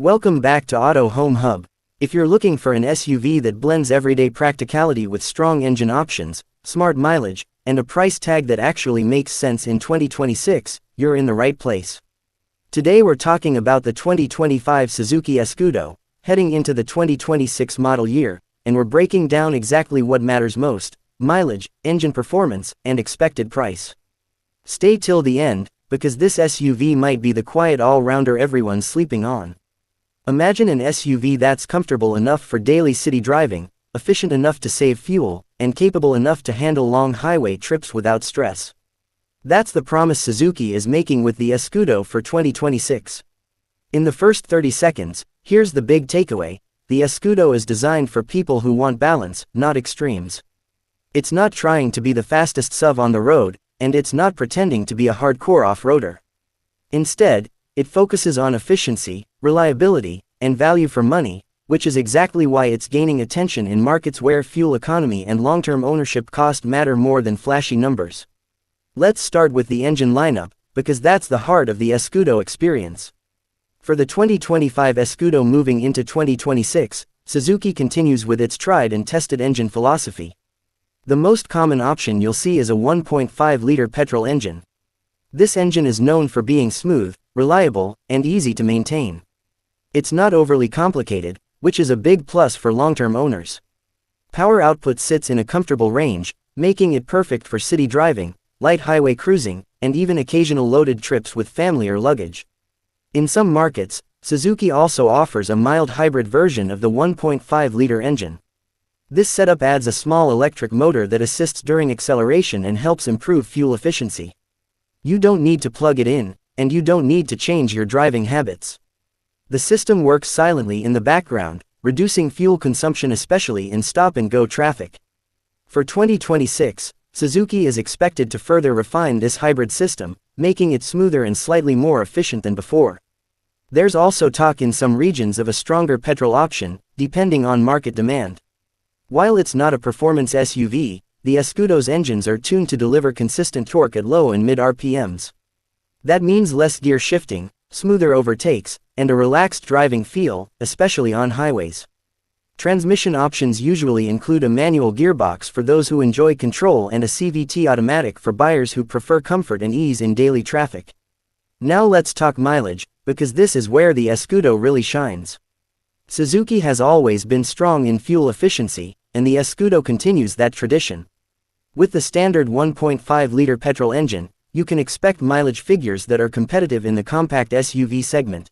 Welcome back to Auto Home Hub. If you're looking for an SUV that blends everyday practicality with strong engine options, smart mileage, and a price tag that actually makes sense in 2026, you're in the right place. Today we're talking about the 2025 Suzuki Escudo, heading into the 2026 model year, and we're breaking down exactly what matters most: mileage, engine performance, and expected price. Stay till the end, because this SUV might be the quiet all-rounder everyone's sleeping on. Imagine an SUV that's comfortable enough for daily city driving, efficient enough to save fuel, and capable enough to handle long highway trips without stress. That's the promise Suzuki is making with the Escudo for 2026. In the first 30 seconds, here's the big takeaway: the Escudo is designed for people who want balance, not extremes. It's not trying to be the fastest SUV on the road, and it's not pretending to be a hardcore off-roader. Instead, it focuses on efficiency, reliability, and value for money, which is exactly why it's gaining attention in markets where fuel economy and long-term ownership cost matter more than flashy numbers. Let's start with the engine lineup, because that's the heart of the Escudo experience. For the 2025 Escudo moving into 2026, Suzuki continues with its tried and tested engine philosophy. The most common option you'll see is a 1.5-liter petrol engine. This engine is known for being smooth, reliable, and easy to maintain. It's not overly complicated, which is a big plus for long-term owners. Power output sits in a comfortable range, making it perfect for city driving, light highway cruising, and even occasional loaded trips with family or luggage. In some markets, Suzuki also offers a mild hybrid version of the 1.5-liter engine. This setup adds a small electric motor that assists during acceleration and helps improve fuel efficiency. You don't need to plug it in, and you don't need to change your driving habits. The system works silently in the background, reducing fuel consumption especially in stop-and-go traffic. For 2026, Suzuki is expected to further refine this hybrid system, making it smoother and slightly more efficient than before. There's also talk in some regions of a stronger petrol option, depending on market demand. While it's not a performance SUV, the Escudo's engines are tuned to deliver consistent torque at low and mid RPMs. That means less gear shifting, smoother overtakes, and a relaxed driving feel, especially on highways. Transmission options usually include a manual gearbox for those who enjoy control and a CVT automatic for buyers who prefer comfort and ease in daily traffic. Now let's talk mileage, because this is where the Escudo really shines. Suzuki has always been strong in fuel efficiency, and the Escudo continues that tradition. With the standard 1.5-liter petrol engine, you can expect mileage figures that are competitive in the compact SUV segment.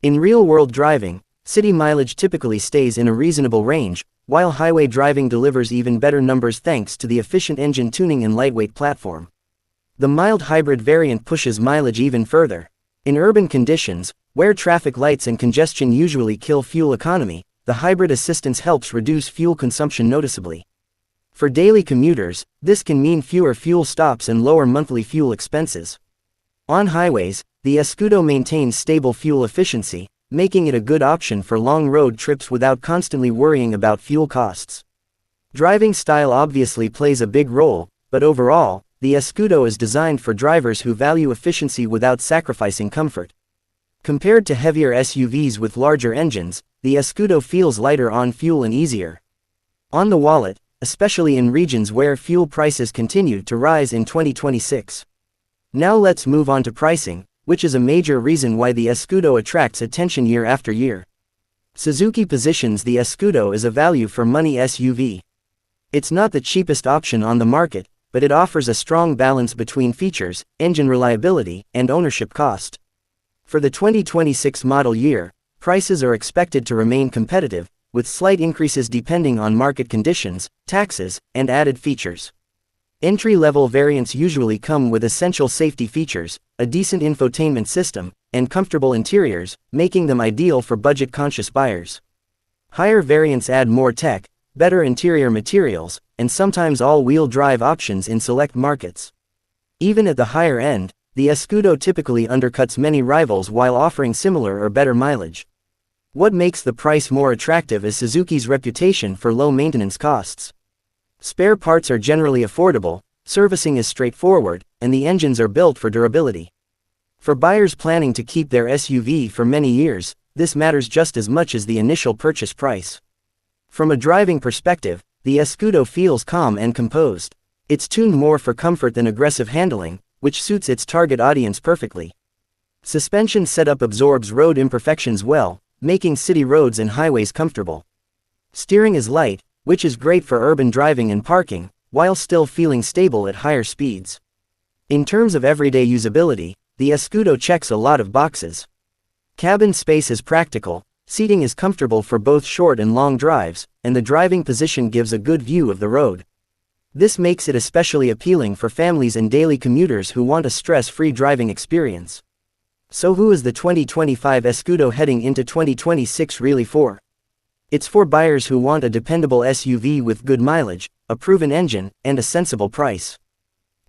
In real-world driving, city mileage typically stays in a reasonable range, while highway driving delivers even better numbers thanks to the efficient engine tuning and lightweight platform. The mild hybrid variant pushes mileage even further. In urban conditions, where traffic lights and congestion usually kill fuel economy, the hybrid assistance helps reduce fuel consumption noticeably. For daily commuters, this can mean fewer fuel stops and lower monthly fuel expenses. On highways, the Escudo maintains stable fuel efficiency, making it a good option for long road trips without constantly worrying about fuel costs. Driving style obviously plays a big role, but overall, the Escudo is designed for drivers who value efficiency without sacrificing comfort. Compared to heavier SUVs with larger engines, the Escudo feels lighter on fuel and easier on the wallet, especially in regions where fuel prices continue to rise in 2026. Now let's move on to pricing, which is a major reason why the Escudo attracts attention year after year. Suzuki positions the Escudo as a value-for-money SUV. It's not the cheapest option on the market, but it offers a strong balance between features, engine reliability, and ownership cost. For the 2026 model year, prices are expected to remain competitive, with slight increases depending on market conditions, taxes, and added features. Entry-level variants usually come with essential safety features, a decent infotainment system, and comfortable interiors, making them ideal for budget-conscious buyers. Higher variants add more tech, better interior materials, and sometimes all-wheel drive options in select markets. Even at the higher end, the Escudo typically undercuts many rivals while offering similar or better mileage. What makes the price more attractive is Suzuki's reputation for low maintenance costs. Spare parts are generally affordable, servicing is straightforward, and the engines are built for durability. For buyers planning to keep their SUV for many years, this matters just as much as the initial purchase price. From a driving perspective, the Escudo feels calm and composed. It's tuned more for comfort than aggressive handling, which suits its target audience perfectly. Suspension setup absorbs road imperfections well, making city roads and highways comfortable. Steering is light, which is great for urban driving and parking, while still feeling stable at higher speeds. In terms of everyday usability, the Escudo checks a lot of boxes. Cabin space is practical, seating is comfortable for both short and long drives, and the driving position gives a good view of the road. This makes it especially appealing for families and daily commuters who want a stress-free driving experience. So who is the 2025 Escudo heading into 2026 really for? It's for buyers who want a dependable SUV with good mileage, a proven engine, and a sensible price.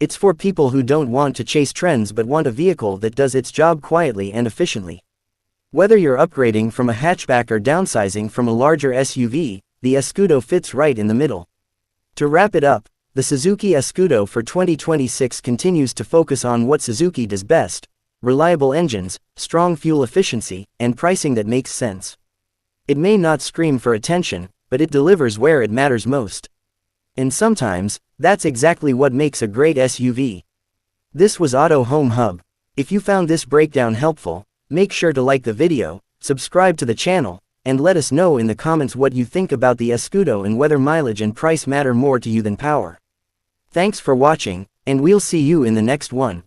It's for people who don't want to chase trends but want a vehicle that does its job quietly and efficiently. Whether you're upgrading from a hatchback or downsizing from a larger SUV, the Escudo fits right in the middle. To wrap it up, the Suzuki Escudo for 2026 continues to focus on what Suzuki does best: reliable engines, strong fuel efficiency, and pricing that makes sense. It may not scream for attention, but it delivers where it matters most. And sometimes, that's exactly what makes a great SUV. This was Auto Home Hub. If you found this breakdown helpful, make sure to like the video, subscribe to the channel, and let us know in the comments what you think about the Escudo and whether mileage and price matter more to you than power. Thanks for watching, and we'll see you in the next one.